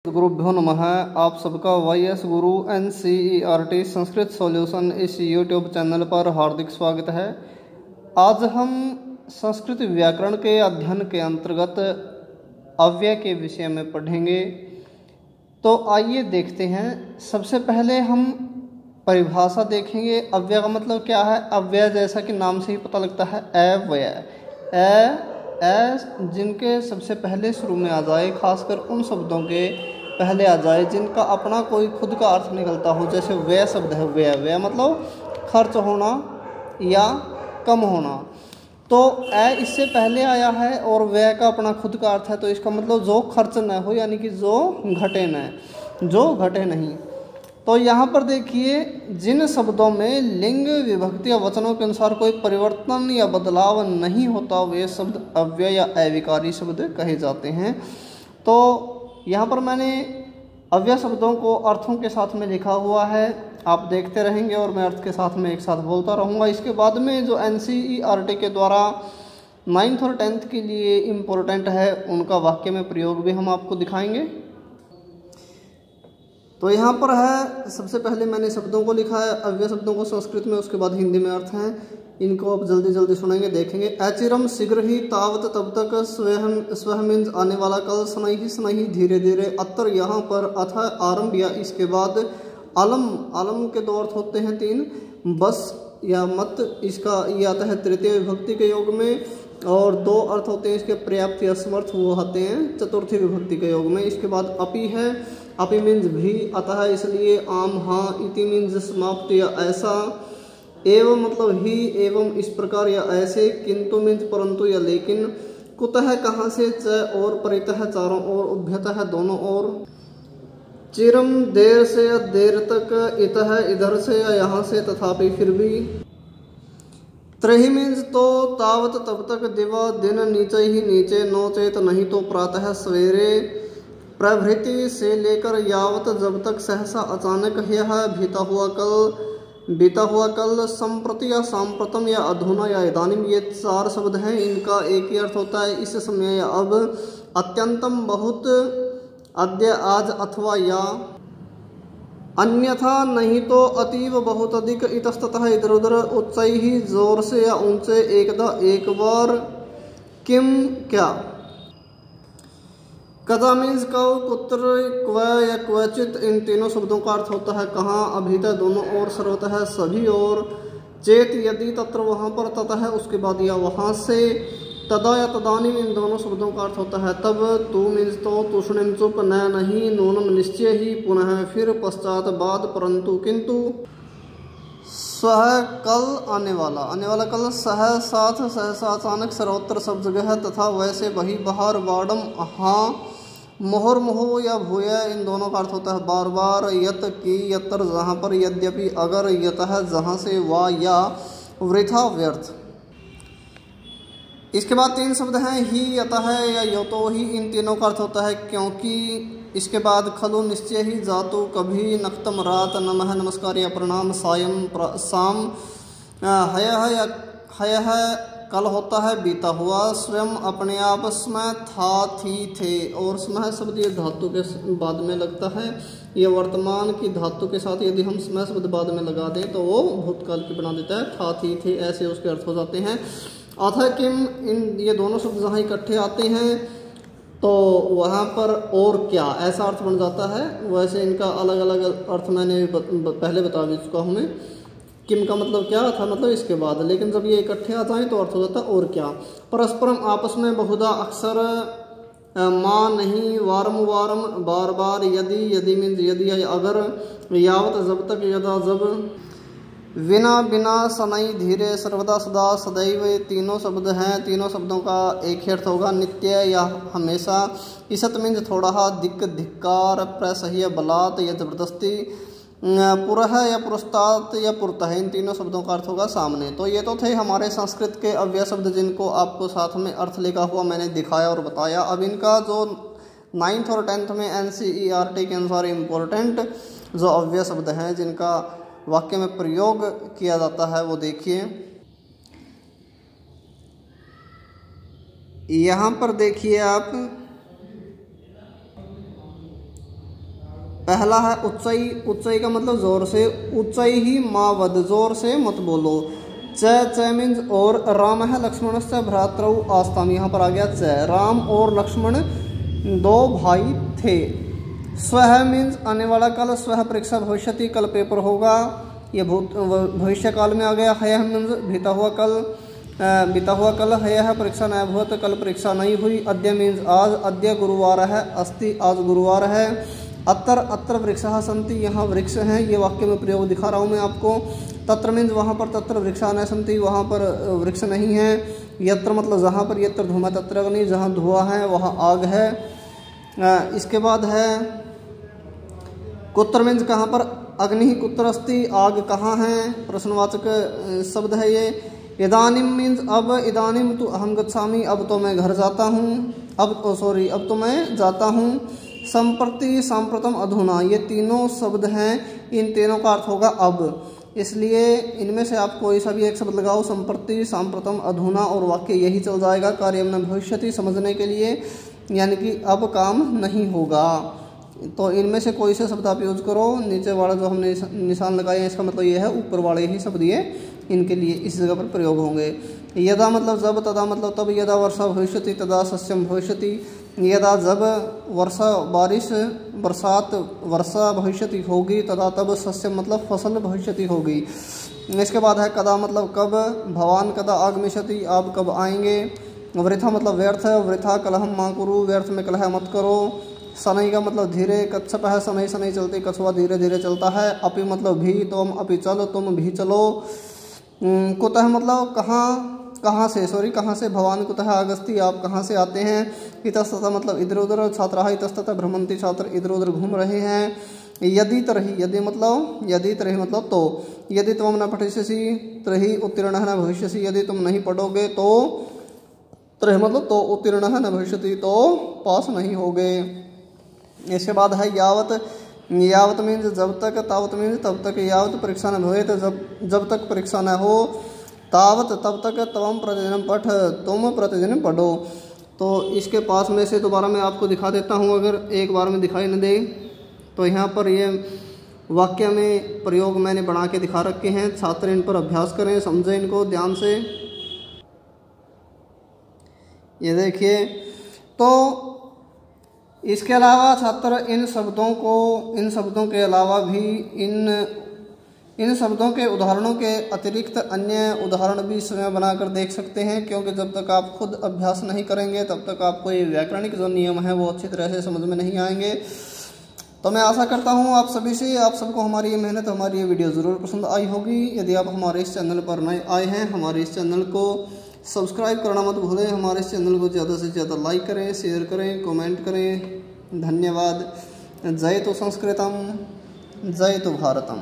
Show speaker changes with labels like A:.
A: गुरुभ्यो नमः। आप सबका YS गुरु NCERT संस्कृत सॉल्यूशन इस यूट्यूब चैनल पर हार्दिक स्वागत है। आज हम संस्कृत व्याकरण के अध्ययन के अंतर्गत अव्यय के विषय में पढ़ेंगे। तो आइए देखते हैं। सबसे पहले हम परिभाषा देखेंगे। अव्यय का मतलब क्या है। अव्यय जैसा कि नाम से ही पता लगता है अव्यय जिनके सबसे पहले शुरू में आ जाए, खासकर उन शब्दों के पहले आ जाए जिनका अपना कोई खुद का अर्थ निकलता हो। जैसे व्यय शब्द है, व्यय मतलब खर्च होना या कम होना। तो इससे पहले आया है और व्यय का अपना खुद का अर्थ है, तो इसका मतलब जो खर्च न हो, यानी कि जो घटे नहीं। तो यहाँ पर देखिए, जिन शब्दों में लिंग विभक्ति या वचनों के अनुसार कोई परिवर्तन या बदलाव नहीं होता, वे शब्द अव्यय या अविकारी शब्द कहे जाते हैं। तो यहाँ पर मैंने अव्यय शब्दों को अर्थों के साथ में लिखा हुआ है, आप देखते रहेंगे और मैं अर्थ के साथ में एक साथ बोलता रहूँगा। इसके बाद में जो NCERT के द्वारा 9th और 10th के लिए इम्पोर्टेंट है, उनका वाक्य में प्रयोग भी हम आपको दिखाएंगे। तो यहाँ पर है, सबसे पहले मैंने शब्दों को लिखा है, अव्यय शब्दों को संस्कृत में, उसके बाद हिंदी में अर्थ हैं। इनको आप जल्दी जल्दी सुनेंगे, देखेंगे। अचिरम शीघ्र ही, तावत तब तक, स्वह मीन्स आने वाला कल, स्नही धीरे धीरे, अत्र यहाँ पर, अथ आरंभ या इसके बाद, आलम के दो अर्थ होते हैं 3, बस या मत, इसका ये आता है तृतीय विभक्ति के योग में, और 2 अर्थ होते हैं इसके, पर्याप्त या समर्थ, वो आते हैं चतुर्थी विभक्ति के योग में। इसके बाद अपि है, अपि मीन्स भी, अतः इसलिए, आम हाँ, इति मीन्स समाप्त या ऐसा, एवं मतलब ही, एवं इस प्रकार या ऐसे, किंतु मीन्स परंतु या लेकिन, कुतः कहाँ से, च और, परितः चारों ओर, उभ्यतः दोनों ओर, चिरम देर से या देर तक, इतः इधर से या यहाँ से, तथापि फिर भी, त्रही मीन्स तो, तावत तब तक, दिवा दिन, नीचे ही नीचे, नोचेत नहीं तो प्रातः सवेरे, प्रभृति से लेकर यावत जब तक, सहसा अचानक, यह बीता हुआ कल, संप्रति या सांप्रतम या अधुना या इदानीम, ये 4 शब्द हैं। इनका एक ही अर्थ होता है इस समय या अब, अत्यंतम बहुत, अद्य आज, अथवा या अन्यथा नहीं तो, अतीव बहुत अधिक, इतस्ततः इधर उधर, उच्चई ही जोर से या ऊंचे, एकदा एक बार, किम क्या, कदा मीन्स कब, कुत्र, क्व या क्वचित, इन तीनों शब्दों का अर्थ होता है कहाँ, अभीतः दोनों ओर, सर्वतः सभी और, चेत यदि, तत्र वहाँ पर, ततः उसके बाद या वहाँ से, तदा या तदानीम, इन दोनों शब्दों का अर्थ होता है तब, तू मीन्स तो, तुष्णिम चुप, न नहीं, नूनम निश्चय ही, पुनः फिर, पश्चात बाद, परंतु किंतु, स्वह कल आने वाला कल, सह साथ, सहसा अचानक, सर्वत्र सब जगह, तथा वैसे, वही बाहर, वाडम हाँ, मोहर मोह या भूय, इन दोनों का अर्थ होता है बार बार, यत की, यत्र जहाँ पर, यद्यपि अगर, यतः जहाँ से, वा या, वृथा व्यर्थ। इसके बाद 3 शब्द हैं, ही, यतः या योतो ही, इन तीनों का अर्थ होता है क्योंकि। इसके बाद खलु, निश्चय ही, जातु कभी, नक्तम रात, नमः नमस्कार या प्रणाम, सायं शाम, हय कल होता है बीता हुआ, स्वयं अपने आप, स्मय था थी थे, और स्मय शब्द ये धातु के बाद में लगता है, ये वर्तमान की धातु के साथ यदि हम स्मय शब्द बाद में लगा दें तो वो भूतकाल की बना देता है, था थी थे, ऐसे उसके अर्थ हो जाते हैं। अथ किम, इन ये दोनों शब्द जहाँ इकट्ठे आते हैं तो वहाँ पर और क्या, ऐसा अर्थ बन जाता है। वैसे इनका अलग अलग अर्थ मैंने पहले बता भी चुका हूँ मैं। किम का मतलब क्या था, मतलब इसके बाद, लेकिन जब ये इकट्ठे आ जाएं तो अर्थ हो जाता है और क्या। परस्परम, आपस में, बहुधा, अक्सर, माँ नहीं, वारम वारम, बार बार, यदि मीन्स यदि, अगर, यावत जब तक, यदा जब, विना बिना, सनई धीरे, सर्वदा सदा, सदैव, तीनों शब्द हैं। तीनों शब्दों का एक ही अर्थ होगा, नित्य या हमेशा। ईसत मीन्स थोड़ा, दिक्क धिक्कार, प्रसह्य बलात् या जबरदस्ती, पुरह या पुरस्तात या पुरतः, इन तीनों शब्दों का अर्थ होगा सामने। तो ये तो थे हमारे संस्कृत के अव्यय शब्द, जिनको आपको साथ में अर्थ लिखा हुआ मैंने दिखाया और बताया। अब इनका जो 9th और 10th में NCERT के अनुसार इम्पोर्टेंट जो अव्यय शब्द हैं जिनका वाक्य में प्रयोग किया जाता है, वो देखिए। यहाँ पर देखिए आप, पहला है उच्चई, उच्चई का मतलब जोर से, उच्चई ही माँ वद, जोर से मत बोलो। च मीन्स और, राम है लक्ष्मण से भ्रातृ आस्ताम, यहाँ पर आ गया च, राम और लक्ष्मण दो भाई थे। स्वह मीन्स आने वाला कल, स्वह परीक्षा भविष्यति, कल पेपर होगा, ये भविष्य काल में आ गया। हय मीन्स बीता हुआ कल, बीता हुआ कल। हय है परीक्षा न भवत, कल परीक्षा नहीं हुई। अद्य मीन्स आज, अद्य गुरुवार है, अस्ति आज गुरुवार है। अत्र, अत्र वृक्षः सन्ति, यहाँ वृक्ष हैं, ये वाक्य में प्रयोग दिखा रहा हूँ मैं आपको। तत्र मीन्स वहाँ पर, तत्र वृक्षा न सन्ति, वहाँ पर वृक्ष नहीं है। यत्र मतलब जहाँ पर, यत्र धूम तत्र अग्नि, जहाँ धुआं है वहाँ आग है। इसके बाद है कुत्र मीन्स कहाँ पर, अग्नि कुत्र अस्ति, आग कहाँ है, प्रश्नवाचक शब्द है ये। इदानीम मीन्स अब, इदानीम तु अहम गच्छामि, अब तो मैं घर जाता हूँ, अब तो मैं जाता हूँ। संप्रति, सांप्रतम, अधुना, ये तीनों शब्द हैं, इन तीनों का अर्थ होगा अब, इसलिए इनमें से आप कोई सा भी एक शब्द लगाओ, संप्रति, सांप्रतम, अधुना, और वाक्य यही चल जाएगा। कार्यम न भविष्यति समझने के लिए, यानी कि अब काम नहीं होगा। तो इनमें से कोई से शब्द आप यूज करो। नीचे वाला जो हमने निशान लगाए हैं इसका मतलब ये है ऊपर वाले ही शब्द ये इनके लिए इस जगह पर प्रयोग होंगे। यदा मतलब जब, तदा मतलब तब, यदा वर्षा भविष्यति तदा सस्यम भविष्यति, यदा जब वर्षा बारिश बरसात वर्षा भविष्यति होगी, तदा तब सस्यम मतलब फसल भविष्यति होगी। इसके बाद है कदा मतलब कब, भवान कदा आगमिष्यति, आप कब आएंगे। वृथा मतलब व्यर्थ, वृथा कलहम मा कुरु, व्यर्थ में कलह मत करो। शनई का मतलब धीरे, कच्छप है शनई, शनई चलती, कछुआ धीरे धीरे चलता है। अपि मतलब भी, तुम अपि चल, तुम भी चलो। कुतः मतलब कहाँ, कहाँ से, सॉरी कहाँ से, भवान कुतः आगस्ति, आप कहाँ से आते हैं। इतस्ततः मतलब इधर उधर, छात्राः इतस्ततः भ्रमन्ति, छात्र इधर उधर घूम रहे हैं। यदि तरहि, यदि तरहि मतलब तो, यदि त्वं न पठिष्यसि तरहि उत्तीर्णः न भविष्यसि, यदि तुम नहीं पढ़ोगे तो, तरहि मतलब तो, उत्तीर्णः न भविष्यति तो पास नहीं होगे। इसके बाद है यावत, यावत मीन्स जब तक, तावत मीन्स तब तक, यावत परीक्षा न भवेत, जब तक परीक्षा न हो, तावत तब तक, तवम प्रतिदिन पठ, तुम प्रतिदिन पढ़ो। तो इसके पास में से दोबारा मैं आपको दिखा देता हूँ, अगर एक बार में दिखाई न दे तो यहाँ पर ये वाक्य में प्रयोग मैंने बना के दिखा रखे हैं, छात्र इन पर अभ्यास करें, समझें इनको ध्यान से। ये देखिए, तो इसके अलावा छात्र इन शब्दों के अलावा भी इन शब्दों के उदाहरणों के अतिरिक्त अन्य उदाहरण भी स्वयं बनाकर देख सकते हैं, क्योंकि जब तक आप खुद अभ्यास नहीं करेंगे तब तक आपको ये व्याकरणिक जो नियम है वो अच्छी तरह से समझ में नहीं आएंगे। तो मैं आशा करता हूँ आप सबको हमारी ये मेहनत, हमारी ये वीडियो ज़रूर पसंद आई होगी। यदि आप हमारे इस चैनल पर नए आए हैं, हमारे इस चैनल को सब्सक्राइब करना मत भूलें। हमारे इस चैनल को ज़्यादा से ज़्यादा लाइक करें, शेयर करें, कमेंट करें। धन्यवाद। जय तो संस्कृतम, जय तो भारतम।